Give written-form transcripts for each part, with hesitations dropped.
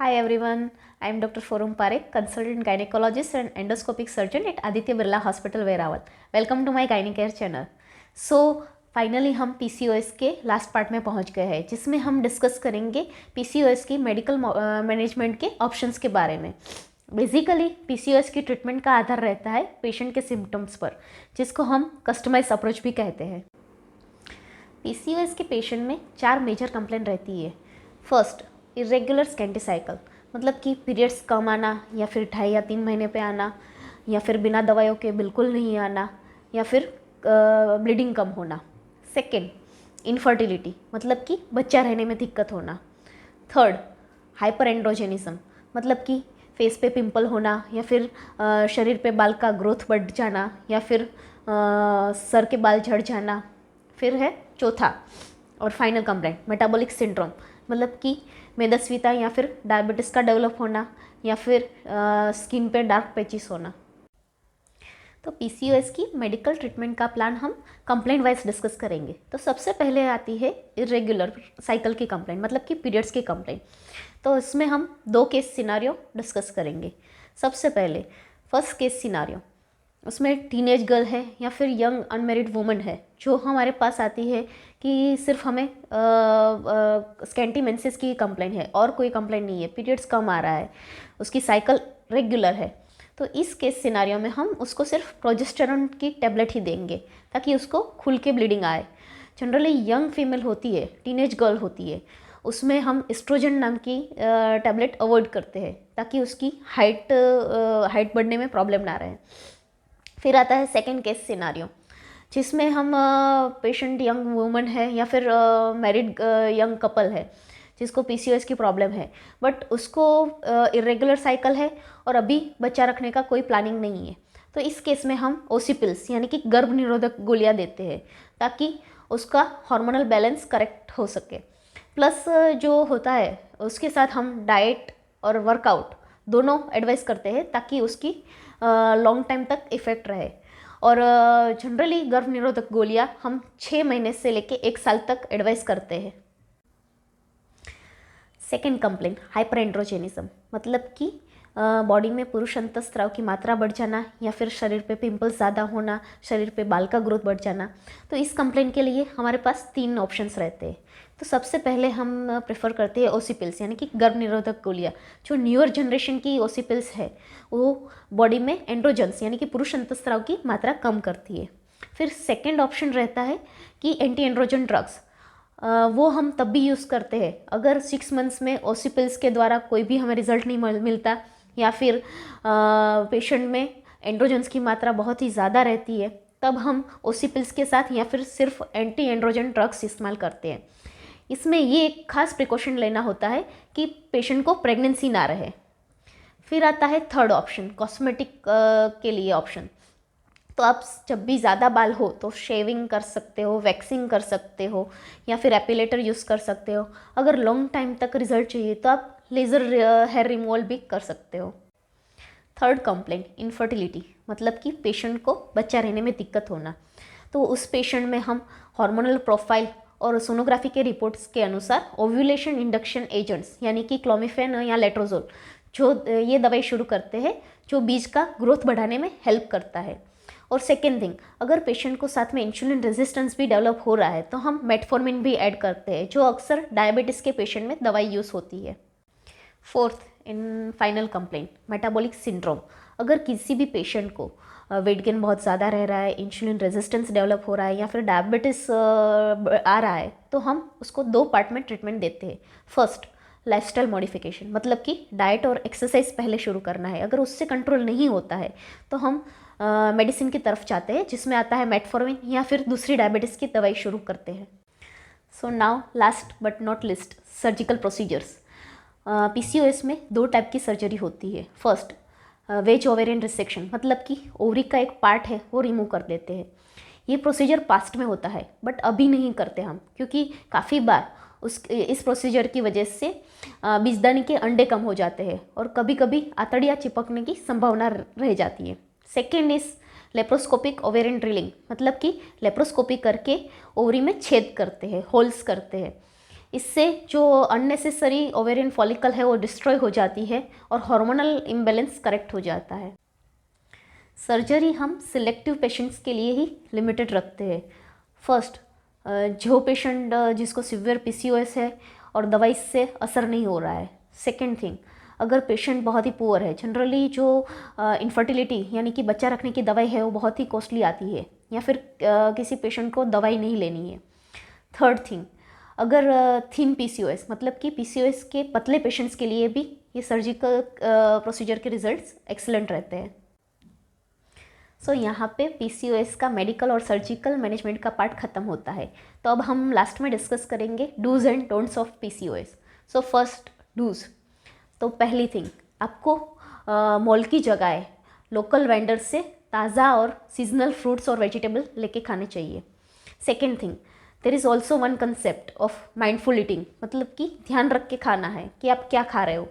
Hi everyone, I am Dr. Forum Parekh, consultant gynecologist and endoscopic surgeon at Aditya Birla Hospital, Veerawal. Welcome to my Gynicare channel. So finally हम PCOS के last part में पहुंच गए हैं, जिसमें हम discuss करेंगे PCOS की मेडिकल मैनेजमेंट के ऑप्शंस के बारे में। बेसिकली PCOS की ट्रीटमेंट का आधार रहता है पेशेंट के सिम्टम्स पर, जिसको हम कस्टमाइज अप्रोच भी कहते हैं। PCOS के पेशेंट में 4 मेजर कंप्लेंट रहती है। फर्स्ट, इरेगुलर स्कैंटी साइकिल, मतलब कि पीरियड्स कम आना, या फिर 2.5 या 3 महीने पे आना, या फिर बिना दवाइयों के बिल्कुल नहीं आना, या फिर ब्लीडिंग कम होना। सेकेंड, इनफर्टिलिटी, मतलब कि बच्चा रहने में दिक्कत होना। थर्ड, हाइपर एंड्रोजेनिज्म, मतलब कि फेस पे पिंपल होना, या फिर शरीर पे बाल का ग्रोथ बढ़ जाना, या फिर सर के बाल झड़ जाना। फिर है चौथा और फाइनल कंप्लेंट, मेटाबॉलिक सिंड्रोम, मतलब कि मेदस्वीता या फिर डायबिटीज़ का डेवलप होना, या फिर स्किन पे डार्क पैचेस होना। तो PCOS की मेडिकल ट्रीटमेंट का प्लान हम कंप्लेंट वाइज डिस्कस करेंगे। तो सबसे पहले आती है इरेगुलर साइकिल की कंप्लेंट, मतलब कि पीरियड्स की कंप्लेंट। तो इसमें हम 2 केस सिनारियो डिस्कस करेंगे। सबसे पहले फर्स्ट केस सिनारियो, उसमें टीनेज गर्ल है या फिर यंग अनमेरिड वुमन है, जो हमारे पास आती है कि सिर्फ हमें स्कैंटी मेंसेस की कंप्लेंट है और कोई कंप्लेंट नहीं है, पीरियड्स कम आ रहा है, उसकी साइकिल रेगुलर है। तो इस केस सिनारियो में हम उसको सिर्फ प्रोजेस्टेरॉन की टेबलेट ही देंगे, ताकि उसको खुल के ब्लीडिंग आए। जनरली यंग फीमेल होती है, टीनेज गर्ल होती है, उसमें हम एस्ट्रोजन नाम की टैबलेट अवॉइड करते हैं, ताकि उसकी हाइट बढ़ने में प्रॉब्लम ना रहे। फिर आता है सेकेंड केस सिनारियो, जिसमें हम पेशेंट यंग वुमन है या फिर मैरिड यंग कपल है, जिसको PCOS की प्रॉब्लम है, बट उसको इरेगुलर साइकिल है और अभी बच्चा रखने का कोई प्लानिंग नहीं है। तो इस केस में हम ओसी पिल्स यानी कि गर्भ निरोधक गोलियां देते हैं, ताकि उसका हार्मोनल बैलेंस करेक्ट हो सके। प्लस जो होता है उसके साथ हम डाइट और वर्कआउट दोनों एडवाइस करते हैं, ताकि उसकी लॉन्ग टाइम तक इफ़ेक्ट रहे। और जनरली गर्भ निरोधक गोलियां हम 6 महीने से लेके 1 साल तक एडवाइस करते हैं। सेकेंड कंप्लेंट, हाइपर एंड्रोजेनिज्म, मतलब कि बॉडी में पुरुष अंतःस्राव की मात्रा बढ़ जाना, या फिर शरीर पे पिंपल्स ज़्यादा होना, शरीर पे बाल का ग्रोथ बढ़ जाना। तो इस कंप्लेंट के लिए हमारे पास 3 ऑप्शंस रहते हैं। तो सबसे पहले हम प्रेफर करते हैं ओसी पिल्स, यानी कि गर्भ निरोधक गोलियाँ। जो न्यूअर जनरेशन की ओसी पिल्स है, वो बॉडी में एंड्रोजन्स यानी कि पुरुष अंतःस्राव की मात्रा कम करती है। फिर सेकेंड ऑप्शन रहता है कि एंटी एंड्रोजन ड्रग्स, वो हम तब भी यूज़ करते हैं अगर 6 मंथ्स में ओसी पिल्स के द्वारा कोई भी हमें रिजल्ट नहीं मिलता, या फिर पेशेंट में एंड्रोजन्स की मात्रा बहुत ही ज़्यादा रहती है, तब हम ओसी पिल्स के साथ या फिर सिर्फ एंटी एंड्रोजन ड्रग्स इस्तेमाल करते हैं। इसमें ये एक खास प्रिकॉशन लेना होता है कि पेशेंट को प्रेगनेंसी ना रहे। फिर आता है थर्ड ऑप्शन, कॉस्मेटिक के लिए ऑप्शन। तो आप जब भी ज़्यादा बाल हो तो शेविंग कर सकते हो, वैक्सिंग कर सकते हो, या फिर एपिलेटर यूज़ कर सकते हो। अगर लॉन्ग टाइम तक रिजल्ट चाहिए तो आप लेज़र हेयर रिमूवल भी कर सकते हो। थर्ड कंप्लेंट, इनफर्टिलिटी, मतलब कि पेशेंट को बच्चा रहने में दिक्कत होना। तो उस पेशेंट में हम हार्मोनल प्रोफाइल और सोनोग्राफी के रिपोर्ट्स के अनुसार ओव्यूलेशन इंडक्शन एजेंट्स यानी कि क्लोमिफेन या लेट्रोजोल, जो ये दवाई शुरू करते हैं, जो बीज का ग्रोथ बढ़ाने में हेल्प करता है। और सेकेंड थिंग, अगर पेशेंट को साथ में इंसुलिन रेजिस्टेंस भी डेवलप हो रहा है, तो हम मेटफॉर्मिन भी ऐड करते हैं, जो अक्सर डायबिटीज़ के पेशेंट में दवाई यूज़ होती है। Fourth in final complaint, metabolic syndrome, अगर किसी भी पेशेंट को वेट गेन बहुत ज़्यादा रह रहा है, इंसुलिन रेजिस्टेंस डेवलप हो रहा है, या फिर डायबिटीज़ आ रहा है, तो हम उसको 2 पार्ट में ट्रीटमेंट देते हैं। फर्स्ट, लाइफस्टाइल मॉडिफिकेशन, मतलब कि डाइट और एक्सरसाइज पहले शुरू करना है। अगर उससे कंट्रोल नहीं होता है तो हम मेडिसिन की तरफ जाते हैं, जिसमें आता है मेटफॉर्मिन, या फिर दूसरी डायबिटीज़ की दवाई शुरू करते हैं। So now last but not list, surgical procedures. PCOS में 2 टाइप की सर्जरी होती है। फर्स्ट, वेज ओवेरियन रिसेक्शन, मतलब कि ओवरी का एक पार्ट है वो रिमूव कर देते हैं। ये प्रोसीजर पास्ट में होता है, बट अभी नहीं करते हम, क्योंकि काफ़ी बार इस प्रोसीजर की वजह से बीजदानी के अंडे कम हो जाते हैं, और कभी कभी आंतड़ियाँ चिपकने की संभावना रह जाती है। Second is laparoscopic ovarian drilling, मतलब कि लेप्रोस्कोपी करके ओवरी में छेद करते हैं, होल्स करते हैं। इससे जो अननेसेसरी ओवेरियन फॉलिकल है वो डिस्ट्रॉय हो जाती है और हार्मोनल इम्बैलेंस करेक्ट हो जाता है। सर्जरी हम सिलेक्टिव पेशेंट्स के लिए ही लिमिटेड रखते हैं। फर्स्ट, जो पेशेंट जिसको सिवियर पीसीओएस है और दवाई से असर नहीं हो रहा है। सेकेंड थिंग, अगर पेशेंट बहुत ही पुअर है, जनरली जो इनफर्टिलिटी यानी कि बच्चा रखने की दवाई है वो बहुत ही कॉस्टली आती है, या फिर किसी पेशेंट को दवाई नहीं लेनी है। थर्ड थिंग, अगर थिन पीसीओएस मतलब कि पीसीओएस के पतले पेशेंट्स के लिए भी ये सर्जिकल प्रोसीजर के रिजल्ट्स एक्सीलेंट रहते हैं। सो यहाँ पे पीसीओएस का मेडिकल और सर्जिकल मैनेजमेंट का पार्ट ख़त्म होता है। तो अब हम लास्ट में डिस्कस करेंगे dos and don'ts of PCOS. So first, dos. तो पहली थिंग, आपको मॉल की जगह लोकल वेंडर से ताज़ा और सीजनल फ्रूट्स और वेजिटेबल लेके खाने चाहिए। Second thing, there is also one concept of mindful eating, मतलब कि ध्यान रख के खाना है कि आप क्या खा रहे हो।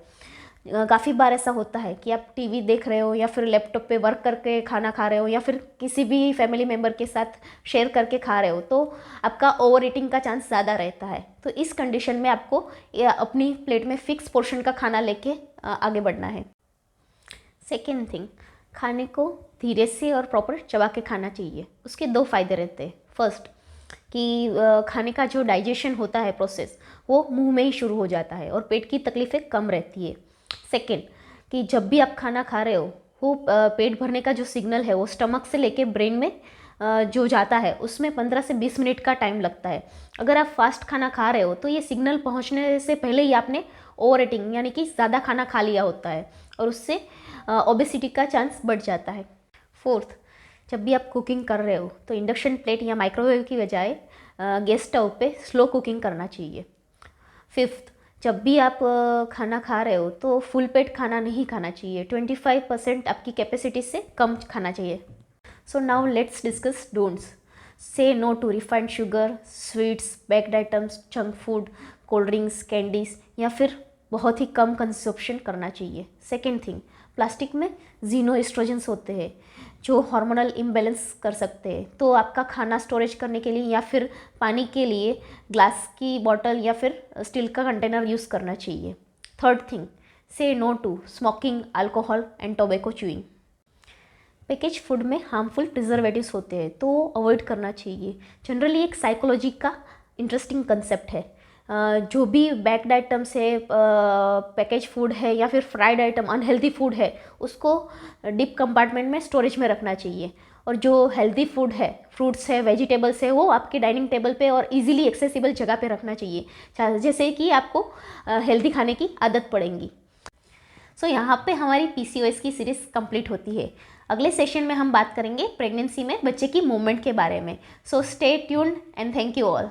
काफ़ी बार ऐसा होता है कि आप टीवी देख रहे हो या फिर लैपटॉप पे वर्क करके खाना खा रहे हो या फिर किसी भी फैमिली मेम्बर के साथ शेयर करके खा रहे हो, तो आपका ओवर ईटिंग का चांस ज़्यादा रहता है। तो इस कंडीशन में आपको अपनी प्लेट में फिक्स पोर्शन का खाना लेके आगे बढ़ना है। सेकेंड थिंग, खाने को धीरे से और प्रॉपर चबा के खाना चाहिए। उसके दो फायदे रहते हैं। फर्स्ट, कि खाने का जो डाइजेशन होता है प्रोसेस वो मुंह में ही शुरू हो जाता है और पेट की तकलीफ़ें कम रहती है। सेकेंड, कि जब भी आप खाना खा रहे हो वो पेट भरने का जो सिग्नल है वो स्टमक से लेके ब्रेन में जो जाता है उसमें 15 से 20 मिनट का टाइम लगता है। अगर आप फास्ट खाना खा रहे हो तो ये सिग्नल पहुंचने से पहले ही आपने ओवर ईटिंग यानी कि ज़्यादा खाना खा लिया होता है और उससे ओबेसिटी का चांस बढ़ जाता है। फोर्थ, जब भी आप कुकिंग कर रहे हो तो इंडक्शन प्लेट या माइक्रोवेव की बजाय गैस स्टोव पे स्लो कुकिंग करना चाहिए। फिफ्थ, जब भी आप खाना खा रहे हो तो फुल पेट खाना नहीं खाना चाहिए। 25% आपकी कैपेसिटी से कम खाना चाहिए। So now let's discuss don'ts. Say no to refined sugar, sweets, baked items, junk food, cold drinks, candies, या फिर बहुत ही कम कंजप्शन करना चाहिए। सेकेंड थिंग, प्लास्टिक में जीनो एस्ट्रोजेंस होते हैं जो हार्मोनल इम्बैलेंस कर सकते हैं। तो आपका खाना स्टोरेज करने के लिए या फिर पानी के लिए ग्लास की बॉटल या फिर स्टील का कंटेनर यूज़ करना चाहिए। Third thing, say no to smoking, alcohol and tobacco chewing. Package food में हार्मफुल प्रिजर्वेटिव्स होते हैं तो अवॉइड करना चाहिए। जनरली एक साइकोलॉजी का इंटरेस्टिंग कंसेप्ट है। जो भी बैक्ड आइटम्स है, पैकेज फूड है या फिर फ्राइड आइटम, अनहेल्दी फूड है, उसको डीप कंपार्टमेंट में स्टोरेज में रखना चाहिए। और जो हेल्दी फूड है, फ्रूट्स है, वेजिटेबल्स है, वो आपके डाइनिंग टेबल पे और इजीली एक्सेसिबल जगह पे रखना चाहिए, जैसे कि आपको हेल्दी खाने की आदत पड़ेगी। सो यहाँ पे हमारी पीसीओएस की सीरीज़ कंप्लीट होती है। अगले सेशन में हम बात करेंगे प्रेगनेंसी में बच्चे की मूवमेंट के बारे में। So stay tuned and thank you all.